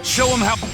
Show him how.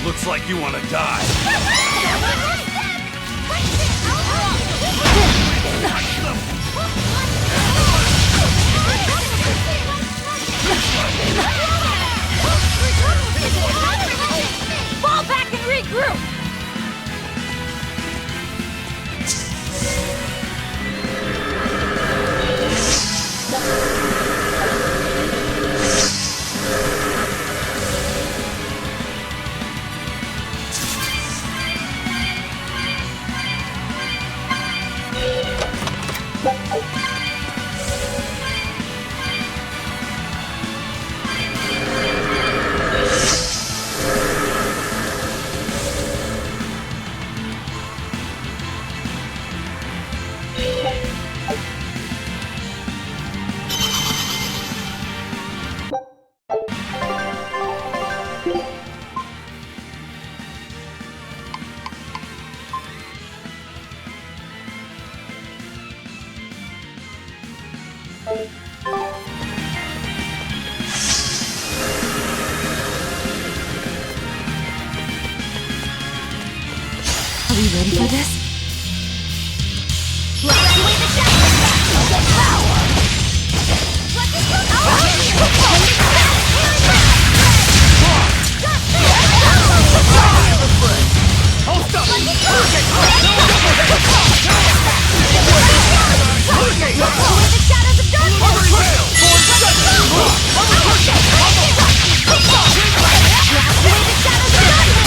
Looks like you want to die. Fall back and regroup! Are we ready for this? Let's away the shadows of power! Let's go! Let's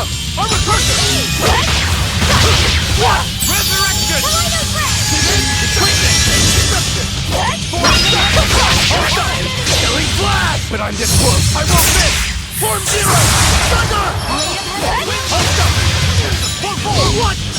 come! Armor crusher! What? Resurrection! It's quickness! Destruction! Hold up! Killing flash! But I'm this close! I won't miss! Form zero! Thunder! Hold up! Form four! What?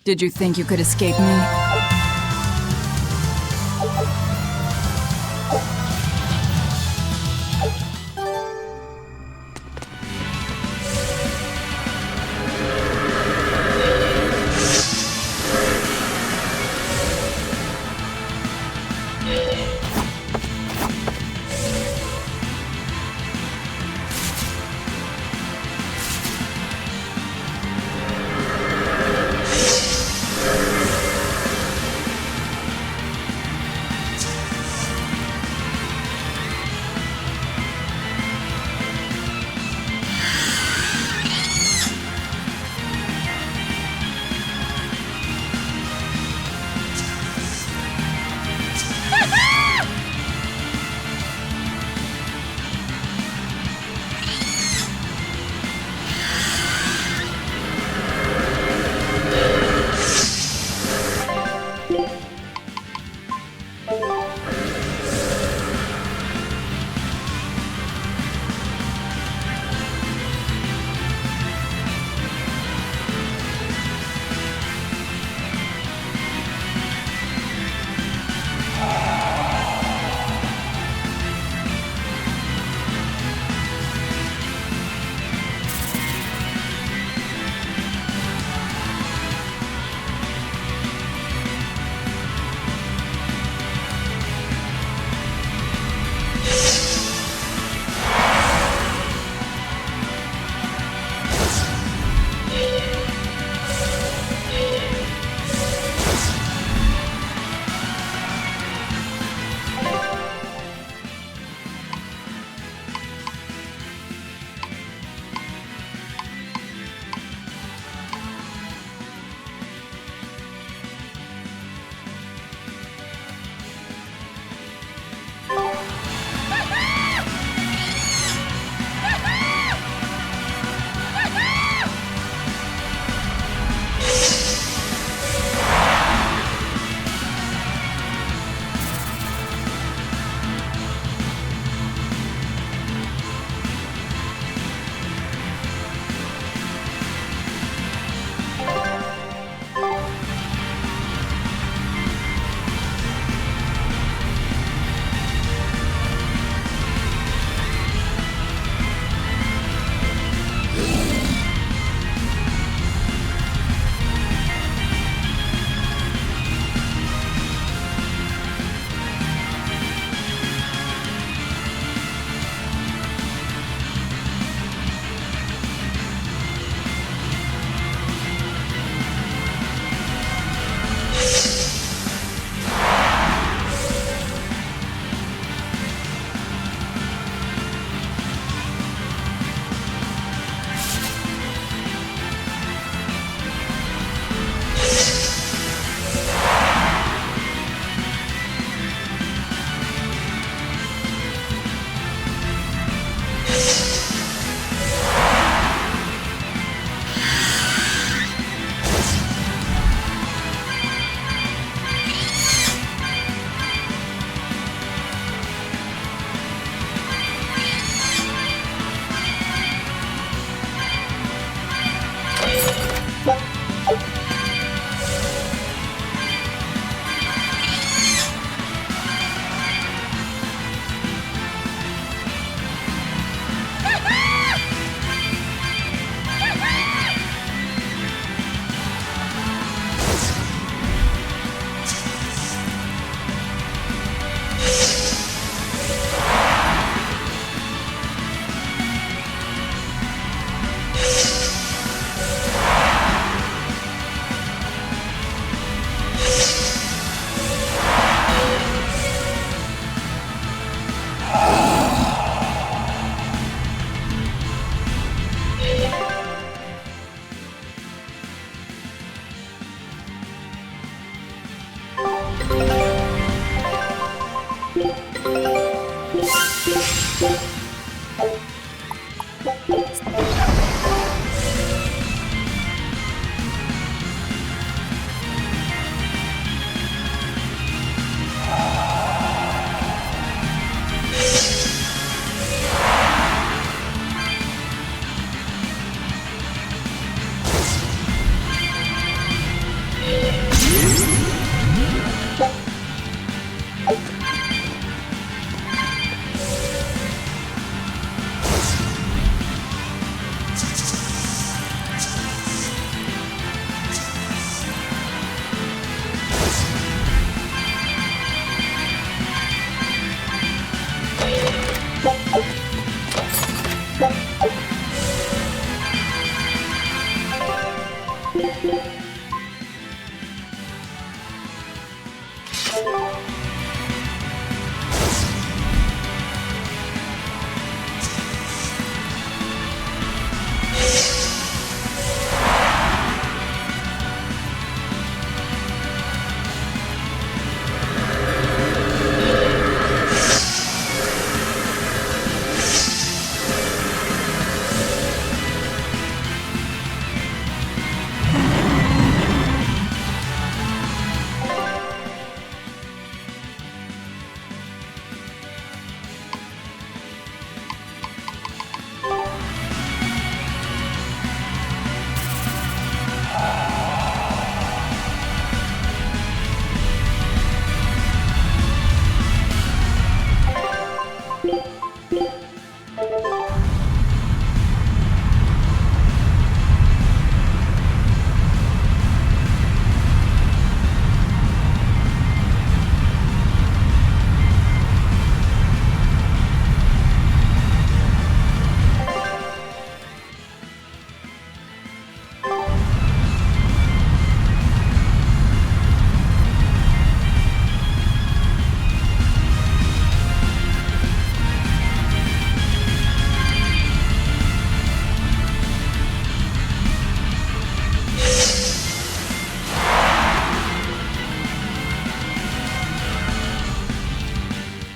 Did you think you could escape me?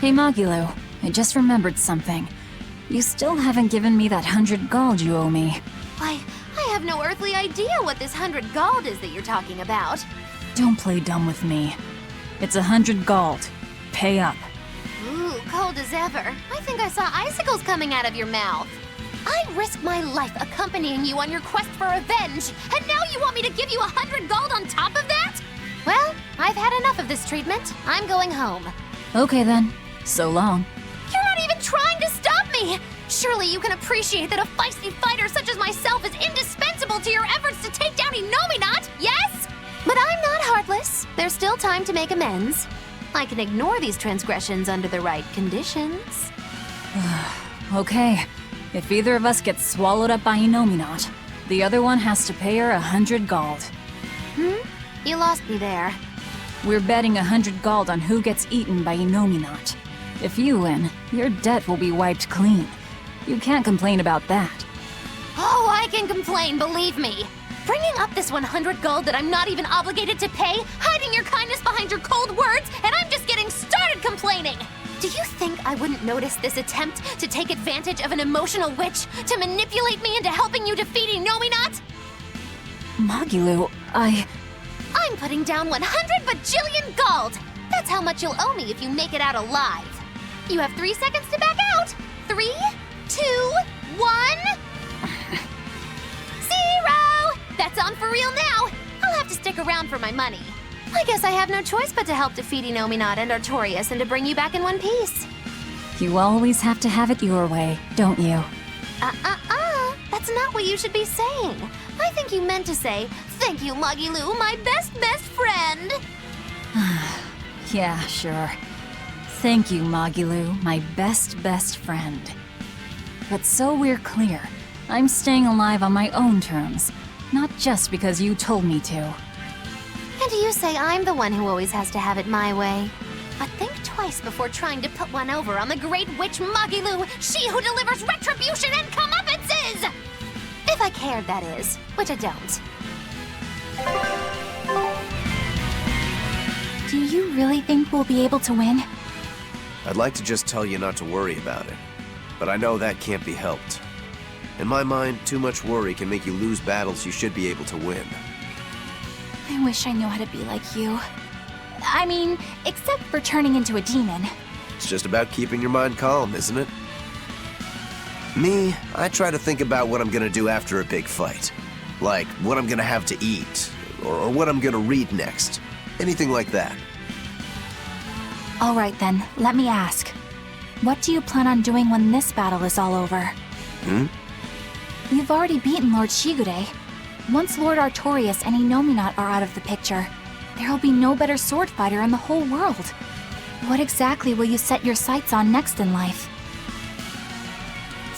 Hey Magilo, I just remembered something. You still haven't given me that 100 gold you owe me. Why, I have no earthly idea what this 100 gold is that you're talking about. Don't play dumb with me. It's 100 gold. Pay up. Ooh, cold as ever. I think I saw icicles coming out of your mouth. I risked my life accompanying you on your quest for revenge, and now you want me to give you 100 gold on top of that? Well, I've had enough of this treatment. I'm going home. Okay then. So long. You're not even trying to stop me! Surely you can appreciate that a feisty fighter such as myself is indispensable to your efforts to take down Inomata, yes? But I'm not heartless. There's still time to make amends. I can ignore these transgressions under the right conditions. Okay. If either of us gets swallowed up by Inomata, the other one has to pay her 100 gold. You lost me there. We're betting 100 gold on who gets eaten by Inomata. If you win, your debt will be wiped clean. You can't complain about that. Oh, I can complain, believe me. Bringing up this 100 gold that I'm not even obligated to pay, hiding your kindness behind your cold words, and I'm just getting started complaining. Do you think I wouldn't notice this attempt to take advantage of an emotional witch to manipulate me into helping you defeat Inomata? Magilu, I'm putting down 100 bajillion gold. That's how much you'll owe me if you make it out alive. You have 3 seconds to back out. 3, 2, 1. 0! That's on for real now. I'll have to stick around for my money. I guess I have no choice but to help defeat Inomata and Artorias and to bring you back in one piece. You always have to have it your way, don't you? That's not what you should be saying. I think you meant to say, "Thank you, Magilu, my best friend." Yeah, sure. Thank you, Magilu, my best friend. But so we're clear, I'm staying alive on my own terms, not just because you told me to. And you say I'm the one who always has to have it my way. But think twice before trying to put one over on the great witch Magilu, she who delivers retribution and comeuppances! If I cared, that is, which I don't. Do you really think we'll be able to win? I'd like to just tell you not to worry about it, but I know that can't be helped. In my mind, too much worry can make you lose battles you should be able to win. I wish I knew how to be like you. I mean, except for turning into a demon. It's just about keeping your mind calm, isn't it? Me, I try to think about what I'm gonna do after a big fight. Like, what I'm gonna have to eat, or what I'm gonna read next. Anything like that. All right then, let me ask. What do you plan on doing when this battle is all over? You've already beaten Lord Shigure. Once Lord Artorias and Inomata are out of the picture, there'll be no better sword fighter in the whole world. What exactly will you set your sights on next in life?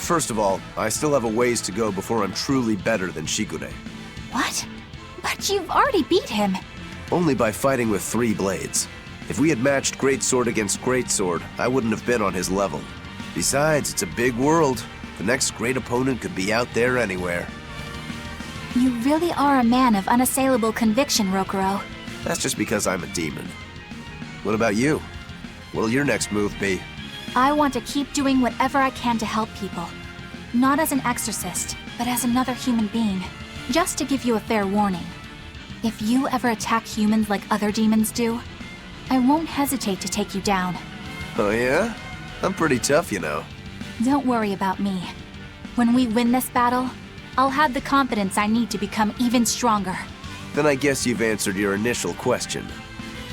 First of all, I still have a ways to go before I'm truly better than Shigure. What? But you've already beat him. Only by fighting with 3 blades. If we had matched Greatsword against Greatsword, I wouldn't have been on his level. Besides, it's a big world. The next great opponent could be out there anywhere. You really are a man of unassailable conviction, Rokuro. That's just because I'm a demon. What about you? What'll your next move be? I want to keep doing whatever I can to help people. Not as an exorcist, but as another human being. Just to give you a fair warning. If you ever attack humans like other demons do, I won't hesitate to take you down. Oh yeah? I'm pretty tough, you know. Don't worry about me. When we win this battle, I'll have the confidence I need to become even stronger. Then I guess you've answered your initial question.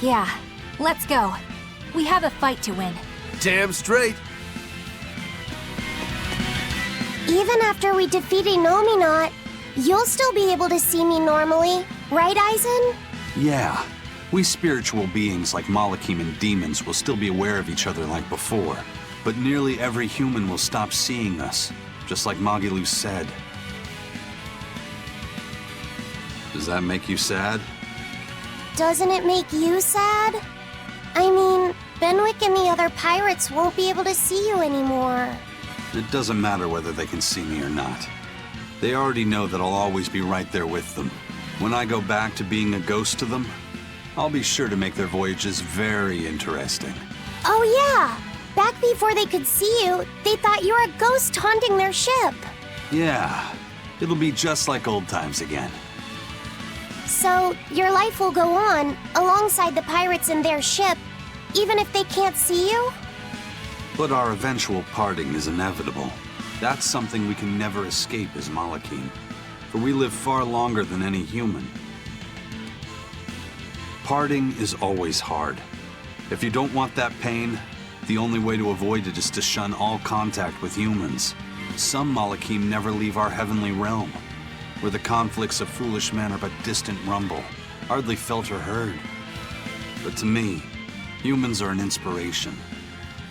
Yeah, let's go. We have a fight to win. Damn straight! Even after we defeat Inominat, you'll still be able to see me normally, right, Aizen? Yeah. We spiritual beings like Malakim and demons will still be aware of each other like before. But nearly every human will stop seeing us, just like Magilu said. Does that make you sad? Doesn't it make you sad? I mean, Benwick and the other pirates won't be able to see you anymore. It doesn't matter whether they can see me or not. They already know that I'll always be right there with them. When I go back to being a ghost to them, I'll be sure to make their voyages very interesting. Oh yeah! Back before they could see you, they thought you were a ghost haunting their ship. Yeah, it'll be just like old times again. So, your life will go on, alongside the pirates and their ship, even if they can't see you? But our eventual parting is inevitable. That's something we can never escape as Malakim, for we live far longer than any human. Parting is always hard. If you don't want that pain, the only way to avoid it is to shun all contact with humans. Some Malakim never leave our heavenly realm, where the conflicts of foolish men are but distant rumble, hardly felt or heard. But to me, humans are an inspiration,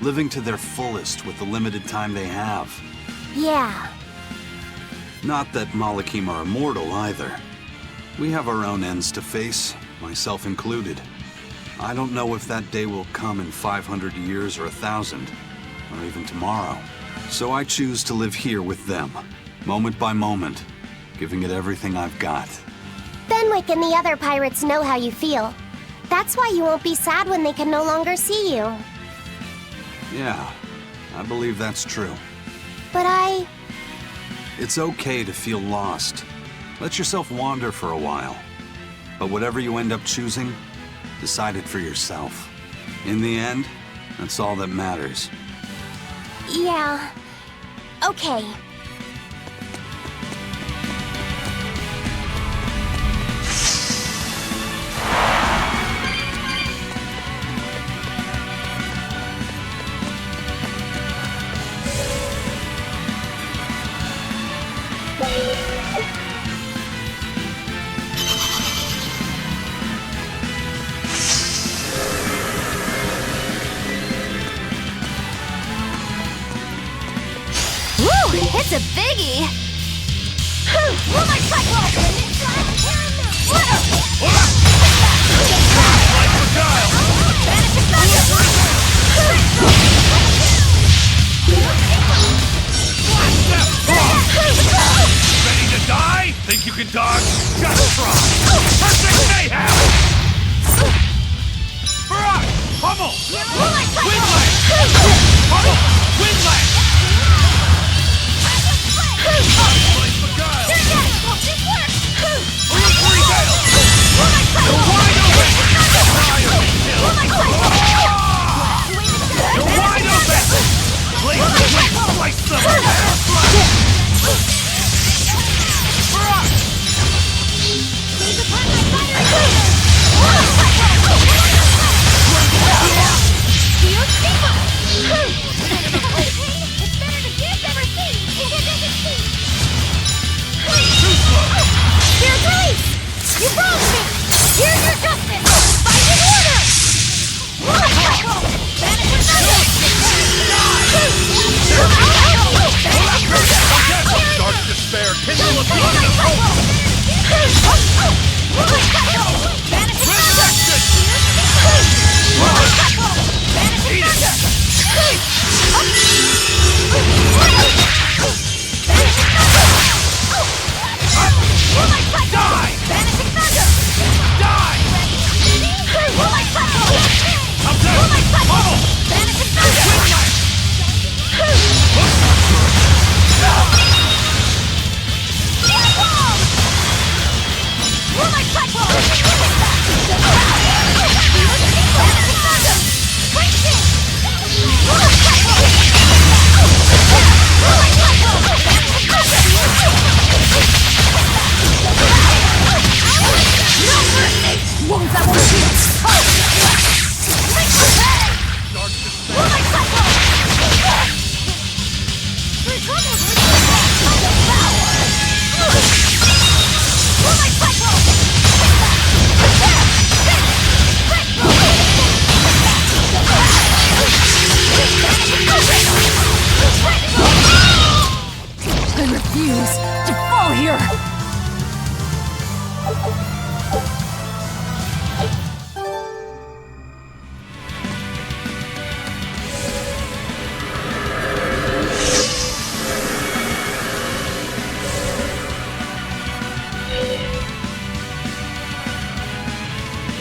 living to their fullest with the limited time they have. Yeah. Not that Malakim are immortal either. We have our own ends to face, myself included. I don't know if that day will come in 500 years or 1,000, or even tomorrow. So I choose to live here with them, moment by moment, giving it everything I've got. Benwick and the other pirates know how you feel. That's why you won't be sad when they can no longer see you. Yeah, I believe that's true. But It's okay to feel lost. Let yourself wander for a while. But whatever you end up choosing, decide it for yourself. In the end, that's all that matters. Yeah. Okay. It's a biggie! Roll my cyclops! Ready to die? Think you can dodge? Just try! Perfect mayhem! Barrage! Pummel! Roll my cyclops! Pummel!